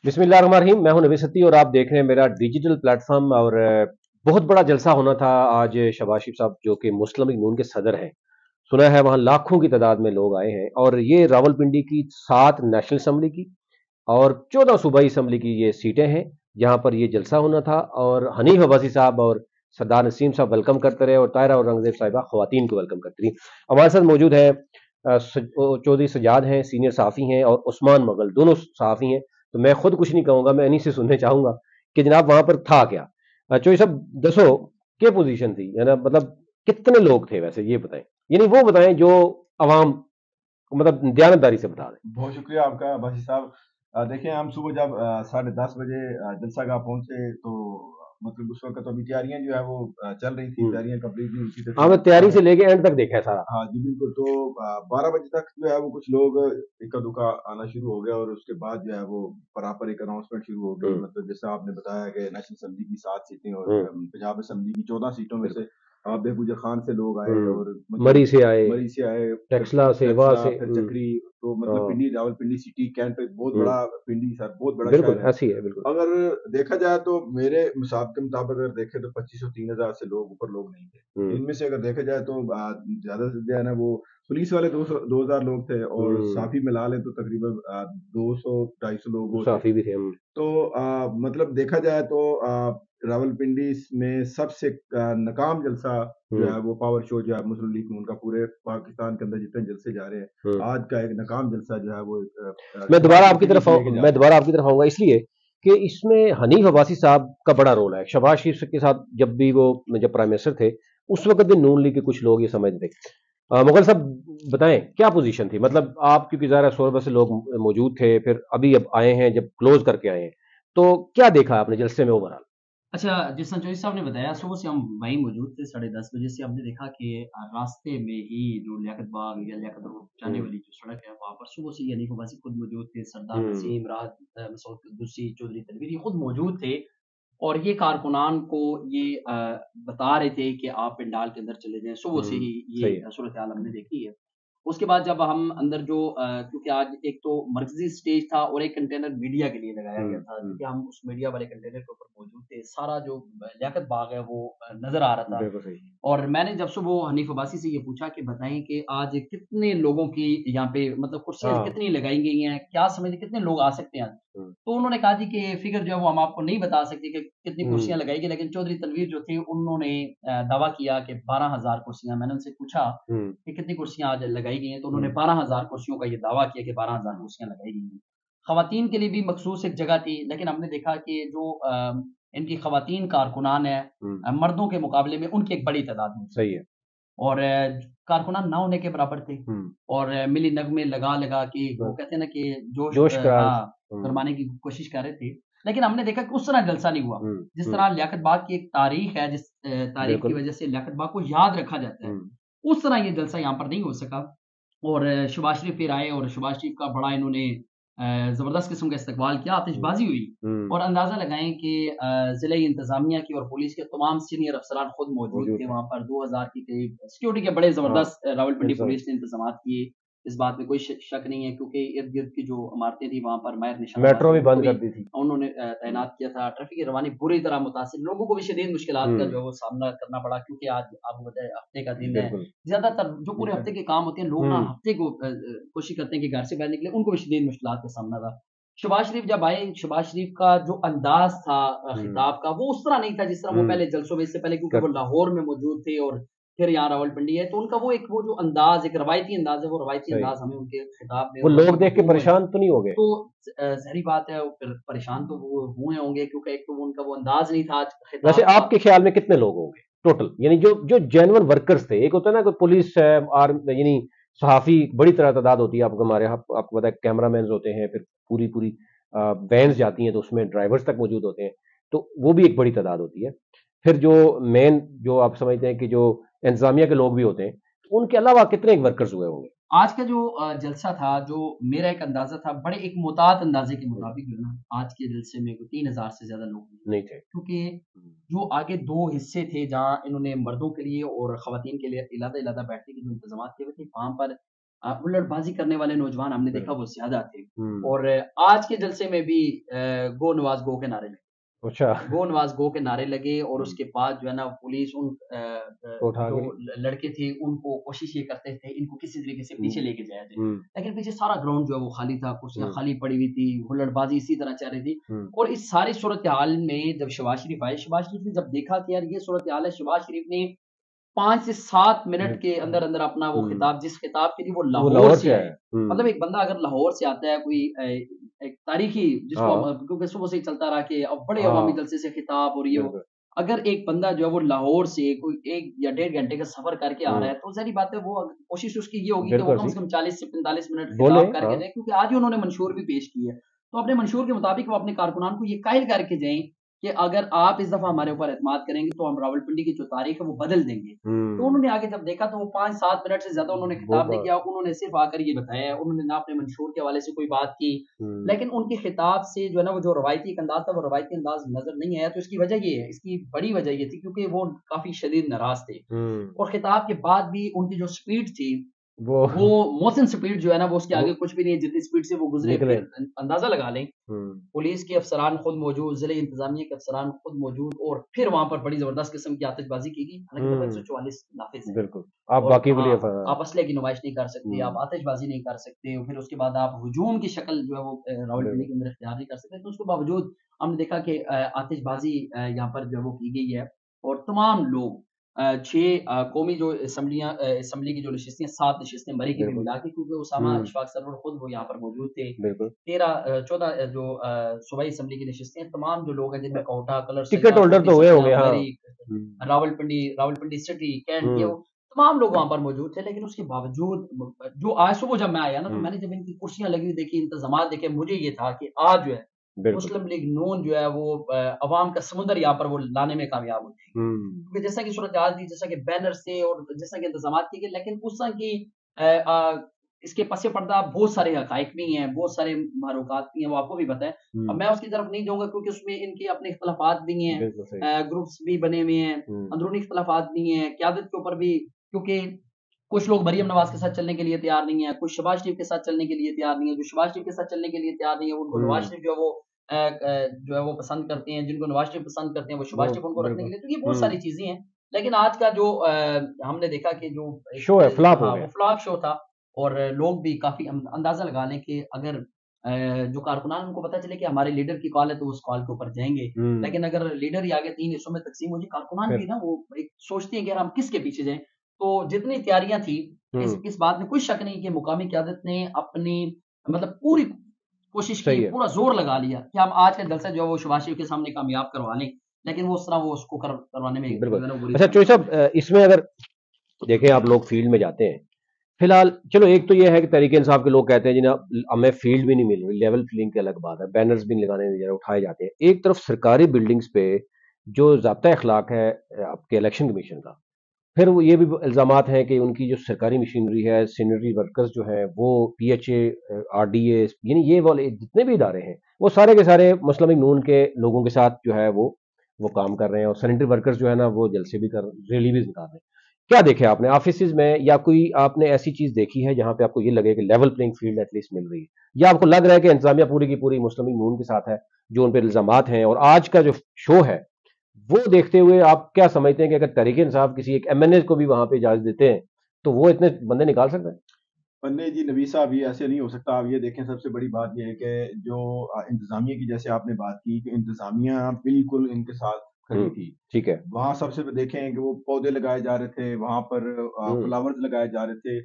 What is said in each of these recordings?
बिस्मिल्लाहिर्रहमानिर्रहीम। मैं हूं नबी सत्ती और आप देख रहे हैं मेरा डिजिटल प्लेटफॉर्म। और बहुत बड़ा जलसा होना था आज। शहबाज शरीफ साहब जो कि मुस्लिम लीग नून के सदर हैं, सुना है वहां लाखों की तादाद में लोग आए हैं। और ये रावलपिंडी की 7 नेशनल असम्बली की और 14 सूबाई असम्बली की ये सीटें हैं जहां पर ये जलसा होना था। और हनीफ अब्बासी साहब और सरदार नसीम साहब वेलकम करते रहे और तायरा और रंगजेब साहिबा खवातीन को वेलकम करती रही। हमारे साथ मौजूद है चौधरी सजाद हैं, सीनियर सहाफ़ी हैं, और उस्मान मगल दोनों सहाफ़ी हैं। तो मैं खुद कुछ नहीं कहूंगा, मैं इन्हीं से सुनने चाहूंगा कि जनाब वहां पर था क्या। चौधरी साहब दसो, क्या पोजीशन थी, है ना, मतलब कितने लोग थे वैसे, ये बताएं। यानी वो बताएं जो अवाम मतलब दयानतदारी से बता दें। बहुत शुक्रिया आपका बासी साहब। देखिए, हम सुबह जब 10:30 बजे जलसागाह पहुंचे तो मतलब उस वक्त तो अभी तैयारियां जो है वो चल रही थी, तैयारियां कंप्लीट नहीं हुई थी हाँ, मैं तकरीबन तैयारी से साढ़े। लेके एंड तक देखा है सारा। हाँ जी, बिल्कुल। तो 12 बजे तक जो है वो कुछ लोग इक्का दुक्का आना शुरू हो गया और उसके बाद जो है वो बराबर एक अनाउंसमेंट शुरू हो गई। मतलब जैसा आपने बताया कि नेशनल असेंबली की 7 सीटें और पंजाब असेंबली की 14 सीटों में से बेगूजर खान से लोग आए और मरी मतलब से आए, मरी से आए, फिर टेक्सला से, वाह टक्सला, से। फिर चक्री। तो मतलब पिंडी, रावलपिंडी सिटी कैंट बहुत हम्म, बड़ा पिंडी सर, बहुत बड़ा बिल्कुल शहर है। ऐसी है, बिल्कुल। अगर देखा जाए तो मेरे हिसाब के मुताबिक अगर देखें तो 2500-3000 से लोग ऊपर लोग नहीं थे। इनमें से अगर देखा जाए तो ज्यादा से जो है ना वो पुलिस वाले 200-2000 लोग थे और साफी मिला लें तो तकरीबन 200-250 लोग वो थे। साफी भी थे हम। तो मतलब देखा जाए तो रावलपिंडी में सबसे नाकाम जलसा जो है वो पावर शो जो है मुस्लिम लीग नून का पूरे पाकिस्तान के अंदर जितने जलसे जा रहे हैं, आज का एक नाकाम जलसा जो है वो मैं शहबाज दोबारा शरीफ आपकी के तरफ पीछे लेके जा मैं रहे हैं। दोबारा आपकी तरफ आऊंगा इसलिए कि इसमें हनीफ अब्बासी साहब का बड़ा रोल है। शहबाज शरीफ के साथ जब भी वो जब प्राइम मिनिस्टर थे, उस वक्त भी नून लीग के कुछ लोग ये समझते थे। मुगल साहब बताएं क्या पोजीशन थी, मतलब आप क्योंकि ज़ाहिर है 16 से लोग मौजूद थे, फिर अभी अब आए हैं, जब क्लोज करके आए हैं, तो क्या देखा आपने जलसे में ओवरऑल। अच्छा, जिस तरह चौधरी साहब ने बताया, सुबह से हम वहीं मौजूद थे। 10:30 बजे से हमने देखा कि रास्ते में ही जो लियाकत बाग या लियाकत रोड जाने वाली जो सड़क है, वहाँ पर सुबह से ही हनीफ अब्बासी खुद मौजूद थे। सरदार नसीम, राहत मसूद कुद्दुसी, चौधरी तनवीर ये खुद मौजूद थे और ये कारकुनान को ये बता रहे थे कि आप पंडाल के अंदर चले जाएँ। सुबह से ही ये सही है। सूरत हाल हमने देखी है। उसके बाद जब हम अंदर जो क्योंकि आज एक तो मरकज़ी स्टेज था और एक कंटेनर मीडिया के लिए लगाया गया था, क्योंकि हम उस मीडिया वाले कंटेनर के ऊपर मौजूद थे। सारा जो लियाकत बाग है वो नज़र आ रहा था। बिल्कुल सही। और मैंने जब सुबह हनीफ अब्बासी से ये पूछा कि बताएँ कि आज कितने लोगों की यहाँ पे मतलब कुर्सियाँ हाँ। कितनी लगाई गई हैं? क्या समझते कितने लोग आ सकते हैं आज? तो उन्होंने कहा जी कि फिगर जो है वो हम आपको नहीं बता सकते कि कितनी कुर्सियाँ लगाई गई, लेकिन चौधरी तनवीर जो थे उन्होंने दावा किया कि 12,000 कुर्सियाँ। मैंने उनसे पूछा कि कितनी कुर्सियाँ आज लगाई गई हैं, तो उन्होंने 12,000 कुर्सियों का ये दावा किया कि 12,000 कुर्सियाँ लगाई गई हैं। ख़वातीन के लिए भी मखसूस एक जगह थी, लेकिन हमने देखा कि जो इनकी ख़वातीन कारकुनान हैं मर्दों के मुकाबले में उनकी एक बड़ी तादाद में सही है। और कारकुनान ना होने के बराबर थे और मिली नगमे लगा-लगा के वो कहते हैं ना कि जोश जोश करार। हाँ, गरमाने की कोशिश कर रहे थे। लेकिन हमने देखा कि उस तरह जलसा नहीं हुआ। जिस तरह लियाकत बाग की एक तारीख है, जिस तारीख की बिल्कुल। वजह से लियाकत बाग को याद रखा जाता है, उस तरह ये जलसा यहाँ पर नहीं हो सका। और शहबाज शरीफ फिर आए और शहबाज शरीफ का बड़ा इन्होंने ज़बरदस्त किस्म का इस्तकबाल किया, आतिशबाज़ी हुई और अंदाज़ा लगाएँ कि ज़िले इंतज़ामिया की और पुलिस के तमाम सीनियर अफ़सरान खुद मौजूद थे वहाँ पर। 2000 के करीब सिक्योरिटी के बड़े ज़बरदस्त रावलपिंडी पुलिस ने इंतज़ामात किए। इस बात में कोई शक नहीं है, क्योंकि इर्द-गिर्द की जो इमारतें थी वहाँ पर माहिर निशानाबाज़ मेट्रो भी उनको बंद भी कर दी थी। उन्होंने तैनात किया था। ट्रैफ़िक की रवानी बुरी तरह मुतासिर, लोगों को भी शदीद मुश्किलात का जो है वो सामना करना पड़ा, क्योंकि आज आपको पता है हफ़्ते का दिन है। बिल्कुल। ज़्यादातर जो पूरे हफ़्ते के काम होते हैं, लोग ना हफ़्ते को कोशिश करते हैं कि घर से बाहर निकले, उनको भी शदीद मुश्किलात का सामना था। शहबाज शरीफ जब आए, शहबाज शरीफ का जो अंदाज़ था खिताब का, वो उस तरह नहीं था जिस तरह वो पहले जलसों में, इससे पहले क्योंकि वो लाहौर में मौजूद थे और फिर यहाँ रावलपिंडी है, तो उनका वो एक वो जो अंदाज़, एक रवायती अंदाज़ है, वो रवायती अंदाज़ हमें उनके खिताब में वो और लोग उनकी देख के गुफ्तगू में परेशान तो नहीं हो गए। तो ज़ाहिर बात है, वो फिर परेशान तो वो हुए होंगे, क्योंकि एक तो वो उनका वो अंदाज़ नहीं था आज वैसे खिताब का। आपके ख्याल में कितने लोग होंगे टोटल, यानी जो जो जेन्युइन वर्कर्स थे। एक होता है ना कोई पुलिस है, आर्मी, यानी सहाफी बड़ी तरह तादाद होती है। आपको हमारे यहाँ आपको पता है कैमरामैन होते हैं, फिर पूरी पूरी वैन्स जाती हैं तो उसमें ड्राइवर्स तक मौजूद होते हैं, तो वो भी एक बड़ी तादाद होती है। फिर जो मेन जो आप समझते हैं कि जो इंतजामिया के लोग भी होते हैं, उनके अलावा कितने वर्कर्स हुए होंगे। आज का जो जलसा था, जो मेरा एक अंदाज़ा था, बड़े एक मुतात अंदाज़े के मुताबिक जो है ना, आज के जलसे में कोई 3000 से ज़्यादा लोग नहीं नहीं थे। थे। क्योंकि जो आगे 2 हिस्से थे, जहाँ इन्होंने मर्दों के लिए और ख़वातीन के लिए इलादा-इलादा बैठने के जो इंतज़ामात किए हुए थे, वहाँ पर हुल्लड़बाजी करने वाले नौजवान हमने देखा वो ज्यादा थे। और आज के जलसे में भी गो नवाज गो के नारे लगे, अच्छा, गो नवाज गो के नारे लगे। और उसके बाद जो है ना पुलिस उन उठा जो के लड़के थे उनको कोशिश ये करते थे इनको किसी तरीके से पीछे लेके जाया जाए, लेकिन पीछे सारा ग्राउंड जो है वो खाली था, कुर्सियां खाली पड़ी हुई थी, हुल्लड़बाजी इसी तरह चल रही थी। और इस सारी सूरत हाल में जब शहबाज शरीफ आए, शहबाज शरीफ ने जब देखा कि यार ये सूरत हाल है, शहबाज शरीफ ने 5 से 7 मिनट के अंदर अंदर अपना वो खिताब, जिस खिताब के लिए वो लाहौर से आए, मतलब एक बंदा अगर लाहौर से आता है, कोई एक तारीखी जिसको क्योंकि सुबह से ही चलता रहा कि अब बड़े अवामी जलसे से खिताब और ये हो, अगर एक बंदा जो है वो लाहौर से कोई 1 या 1.5 घंटे का सफर करके आ रहा है, तो जाहिर बात है वो कोशिश उसकी ये होगी कि वो कम से कम 40 से 45 मिनट खिताब करके जाए, क्योंकि आज ही उन्होंने मंशूर भी पेश की है। तो अपने मंशूर के मुताबिक वो अपने कारकुनान को ये कायल करके जाएं कि अगर आप इस दफा हमारे ऊपर एतमाद करेंगे तो हम रावलपिंडी की जो तारीख है वो बदल देंगे। तो उन्होंने आगे जब देखा तो वो 5-7 मिनट से ज्यादा उन्होंने खिताब नहीं किया, उन्होंने सिर्फ आकर ये बताया, उन्होंने ना अपने मंशूर के हवाले से कोई बात की, लेकिन उनके खिताब से जो है ना वो जो रवायती एक अंदाज था वो रवायती अंदाज नजर नहीं आया। तो इसकी वजह ये है, इसकी बड़ी वजह ये थी क्योंकि वो काफी शदीद नाराज थे, और खिताब के बाद भी उनकी जो स्पीड थी वो मोशन स्पीड जो है ना वो उसके आगे कुछ भी नहीं है, जितनी स्पीड से वो गुजरे फिर अंदाजा लगा लें। पुलिस के अफसरान खुद मौजूद, जिले इंतजामिया के अफसरान खुद मौजूद, और फिर वहां पर बड़ी जबरदस्त किस्म की आतिशबाजी की गई। हालांकि 144 नाफिज है, बिल्कुल आप बाकी के लिए आप असले की नुमाइश नहीं कर सकते, आप आतिशबाजी नहीं कर सकते, फिर उसके बाद आप हुजूम की शक्ल जो है वो रावलपिंडी के अंदर इख्तियार नहीं कर सकते। तो उसके बावजूद हमने देखा कि आतिशबाजी यहाँ पर जो है वो की गई है, और तमाम लोग 6 कौमी जो असम्बली की जो नशिस्तें 7 नशिस्तें मरी की भी मिला के, क्योंकि उसामा इशफाक सरवर खुद वो यहाँ पर मौजूद थे। 14 जो सूबाई असम्बली की नशिस्तें, तमाम जो लोग हैं जिनमें कोटा कलर टिकट होल्डर तो हुए होंगे, रावलपिंडी सिटी कैंट ये तमाम लोग वहां पर मौजूद थे। लेकिन उसके बावजूद जो आज सुबह जब मैं आया ना, तो मैंने जब इनकी कुर्सियां लगी हुई देखी, इंतजाम देखे, मुझे ये था कि आज जो है मुस्लिम लीग नून जो है वो अवाम का समुंदर यहाँ पर वो लाने में कामयाब होती है, क्योंकि जैसा कि सूरत हाल थी, जैसा कि बैनर से और जैसा कि इंतजाम किए गए, लेकिन उस तरह की इसके पसे पर्दा बहुत सारे हकाइक भी हैं, बहुत सारे महरुकात भी हैं, वो आपको भी पता है। अब मैं उसकी तरफ नहीं जाऊंगा क्योंकि उसमें इनके अपने इख्तलाफात भी हैं, ग्रुप्स भी बने हुए हैं, अंदरूनी इख्तलाफात भी हैं, क़यादत के ऊपर भी, क्योंकि कुछ लोग मरियम नवाज के साथ चलने के लिए तैयार नहीं है, कुछ शहबाज शरीफ के साथ चलने के लिए तैयार नहीं है, जो शहबाज शरीफ के साथ चलने के लिए तैयार नहीं है उनको नवाज शरीफ जो है वो पसंद करते हैं, जिनको नवाज शरीफ पसंद करते हैं वो शहबाज शरीफ उनको रखने के लिए। तो ये बहुत सारी चीजें हैं, लेकिन आज का जो हमने देखा कि जो शो है फ्लॉप हो गया, वो फ्लॉप शो था, और लोग भी काफी अंदाजा लगा लें कि अगर जो कारकुनान उनको पता चले कि हमारे लीडर की कॉल है तो उस कॉल के ऊपर जाएंगे, लेकिन अगर लीडर ही आगे 3 हिस्सों में तकसीम हो जाए, कारकुनान भी ना वो एक सोचते हैं कि हम किसके पीछे जाएं। तो जितनी तैयारियां थी, इस बात में कोई शक नहीं कि मुकामी क़यादत ने अपनी मतलब पूरी कोशिश की, पूरा जोर लगा लिया कि हम आज का जलसा जो है वो शहबाज शरीफ के सामने कामयाब करवा लें, लेकिन वो उस तरह वो उसको करवाने में अच्छा चोई साहब, इसमें अगर देखें आप लोग फील्ड में जाते हैं फिलहाल, चलो एक तो ये है कि तहरीक इंसाफ के लोग कहते हैं जी ना हमें फील्ड भी नहीं मिल रही, लेवल फील्डिंग की अलग बात है, बैनर्स भी लगाने उठाए जाते हैं। एक तरफ सरकारी बिल्डिंग्स पे जो ज़ाब्ता अखलाक है आपके इलेक्शन कमीशन का, फिर वो ये भी इल्ज़ामात हैं कि उनकी जो सरकारी मशीनरी है, सैनिटरी वर्कर्स जो हैं वो PHA RDA यानी ये वाले जितने भी इदारे हैं वो सारे के सारे मुस्लिम लीग नून के लोगों के साथ जो है वो काम कर रहे हैं, और सैनिटरी वर्कर्स जो है ना वो जलसे भी कर रैली भी निकाल रहे हैं। क्या देखे आपने ऑफिस में, या कोई आपने ऐसी चीज देखी है जहां पे आपको ये लगे कि लेवल प्लेइंग फील्ड एटलीस्ट मिल रही है, या आपको लग रहा है कि इंतजामिया पूरी की पूरी मुस्लिम लीग नून के साथ है, जो उन पर इल्जामात हैं, और आज का जो शो है वो देखते हुए आप क्या समझते हैं कि अगर तहरीक इंसाफ किसी एक MNA को भी वहां पे इजाजत देते हैं तो वो इतने बंदे निकाल सकते हैं? नहीं जी नबी साहब, ये ऐसे नहीं हो सकता। आप ये देखें, सबसे बड़ी बात ये है कि जो इंतजामिया की, जैसे आपने बात की कि इंतजामिया बिल्कुल इनके साथ खड़ी थी, ठीक है, वहां सबसे देखें कि वो पौधे लगाए जा रहे थे, वहां पर फ्लावर्स लगाए जा रहे थे।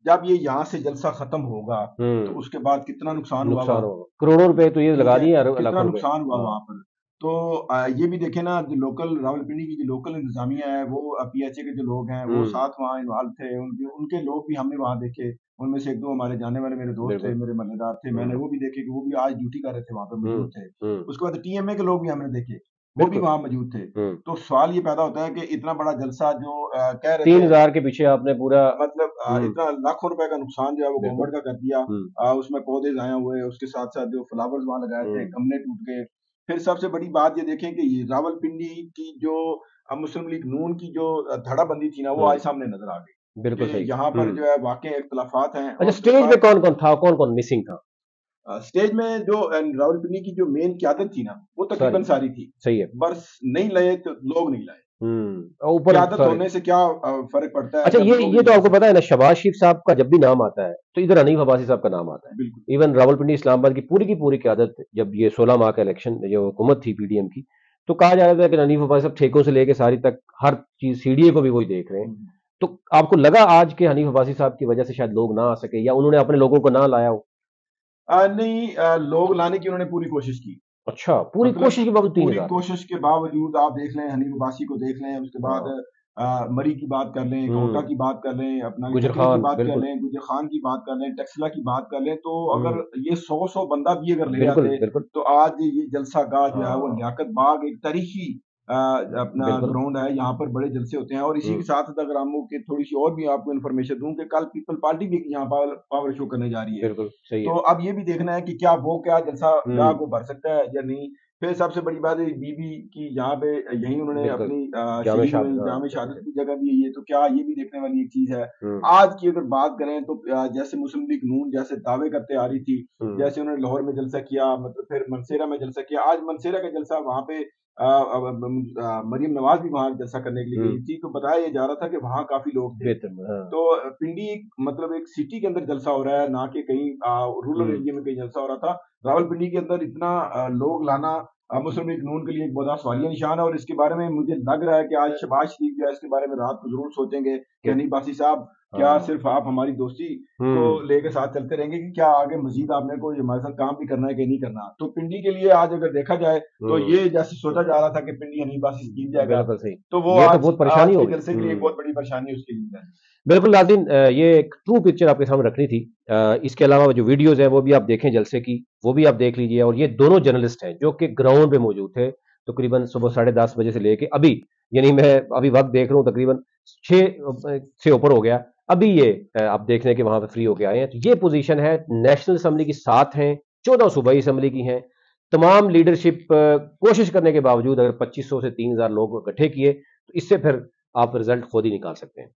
जब ये यहाँ से जलसा खत्म होगा तो उसके बाद कितना नुकसान हुआ, करोड़ों रुपए तो ये लगा दिए, कितना नुकसान हुआ वहां पर। तो ये भी देखे ना, जो लोकल रावलपिंडी की जो लोकल इंतजामिया है, वो PHA के जो लोग हैं वो साथ वहाँ इन्वॉल्व थे, उनके लोग भी हमने वहाँ देखे, उनमें से 1-2 हमारे जाने वाले मेरे दोस्त थे, मेरे मल्लेदार थे, मैंने वो भी देखे कि वो भी आज ड्यूटी कर रहे थे, वहाँ पे मौजूद थे। उसके बाद TMA के लोग भी हमने देखे, वो भी वहाँ मौजूद थे। तो सवाल ये पैदा होता है कि इतना बड़ा जलसा जो कह रहे 3000 के पीछे आपने पूरा मतलब इतना लाखों रुपए का नुकसान जो है वो गवर्नमेंट का कर दिया। उसमें पौधे जाया हुए, उसके साथ साथ जो फ्लावर्स वहाँ लगाए थे गमले टूट गए। फिर सबसे बड़ी बात ये देखें कि ये रावलपिंडी की जो मुस्लिम लीग नून की जो धड़ाबंदी थी ना, वो आज सामने नजर आ गई। बिल्कुल कि सही। यहाँ पर जो है वाकई इख्तलाफात हैं। अच्छा, और स्टेज पे कौन कौन था, कौन कौन मिसिंग था? स्टेज में जो रावलपिंडी की जो मेन क्यादत थी ना, वो तकरीबन सारी सारी थी। सही है। बस नहीं लाए तो लोग नहीं लाए। और ऊपर क्यादत सारे। होने से क्या फर्क पड़ता है अच्छा, अगर ये लोग ये नहीं तो ला आपको पता सकते। है ना, शहबाज शरीफ साहब का जब भी नाम आता है तो इधर हनीफ अब्बासी साहब का नाम आता है। बिल्कुल। इवन रावलपिंडी इस्लामाबाद की पूरी क्यादत, जब ये 16 माह का इलेक्शन जो हुकूमत थी पीडीएम की, तो कहा जा रहा था कि हनीफ अब्बासी साहब ठेकों से लेके सारी तक हर चीज सीडीए को भी वही देख रहे हैं। तो आपको लगा आज के हनीफ अब्बासी साहब की वजह से शायद लोग ना आ सके, या उन्होंने अपने लोगों को ना लाया हो? नहीं, लोग लाने की उन्होंने पूरी कोशिश की। अच्छा, पूरी मतलब कोशिश के बावजूद पूरी 3000? कोशिश के बावजूद आप देख लें, हनीफ अब्बासी को देख लें, उसके बाद हाँ। मरी की बात कर लें, कोटा हम्म। की बात कर लें, अपना गुजर चक्री की खान, बात कर बिल्कुल। लें, गुजर खान की बात कर लें, टक्सला की बात कर लें, तो अगर हम्म। ये 100 बंदा भी अगर ले बिल्कुल आते बिल्कुल। तो आज ये जलसा गाह जो है वो हाँ। लियाकत बाग एक तारीखी अपना बिल्कुल। ग्राउंड है, यहाँ पर बड़े जलसे होते हैं। और इसी के हम्म। साथ अगर हम कि थोड़ी सी और भी आपको इन्फॉर्मेशन दूं कि कल पीपल पार्टी भी यहाँ पावर शो करने जा रही है। बिल्कुल सही तो है। अब ये भी देखना है कि क्या वो क्या जलसा गाह हम्म। को भर सकता है या नहीं। फिर सबसे बड़ी बात है बीबी की, यहाँ पे यहीं उन्होंने बिल्कुल। अपनी जामे शहीद हुए, शहादत, हाँ, जामे बिल्कुल शहादत सही। की जगह भी यही है। तो क्या ये भी देखने वाली एक चीज है। हम्म। आज की अगर बात करें तो जैसे मुस्लिम लीग नून जैसे दावे करते आ रही थी, हम्म। जैसे उन्होंने लाहौर में जलसा किया, मतलब फिर मनसेरा में जलसा किया, आज मनसेरा का जलसा वहां पे मरियम नवाज भी वहां जलसा करने के लिए गई थी, तो बताया ये जा रहा था कि वहां काफी लोग थे। बेहतर में, हाँ। तो पिंडी मतलब एक सिटी के अंदर जलसा हो रहा है, ना कि कहीं रूरल हम्म। एरिया में कहीं जलसा हो रहा था। रावलपिंडी के अंदर इतना लोग लाना मुस्लिम लीग नून के लिए एक बड़ा सवालिया निशान है। और इसके बारे में मुझे लग रहा है कि आज शहबाज शरीफ जो है इसके बारे में रात को जरूर सोचेंगे कि हनीफ बासी साहब, क्या हाँ। सिर्फ आप हमारी दोस्ती को लेके साथ चलते रहेंगे कि क्या आगे मजीद आपने कोई हमारे साथ काम भी करना है कि नहीं करना। तो पिंडी के लिए आज अगर देखा जाए तो ये जैसे सोचा जा रहा था कि पिंडी हनीफ बासी जीत जाएगा, बिल्कुल सही। तो वो ये तो आज बहुत परेशानी आज हो के गई। जलसे के लिए एक बहुत बड़ी परेशानी उसके लिए है। बिल्कुल नाज़रीन, ये एक ट्रू पिक्चर आपके सामने रखनी थी। इसके अलावा जो वीडियोस हैं वो भी आप देखें जलसे की, वो भी आप देख लीजिए। और ये दोनों जर्नलिस्ट हैं जो कि ग्राउंड पे मौजूद थे तकरीबन सुबह 10:30 बजे से लेके अभी, यानी मैं अभी वक्त देख रहा हूँ तकरीबन 6 से ऊपर हो गया। अभी ये आप देख लें कि वहां पे फ्री होके आए हैं। तो ये पोजीशन है, नेशनल असम्बली की 7 हैं, 14 सूबाई असम्बली की हैं। तमाम लीडरशिप कोशिश करने के बावजूद अगर 2500 से 3000 लोग इकट्ठे किए तो इससे फिर आप रिजल्ट खुद ही निकाल सकते हैं।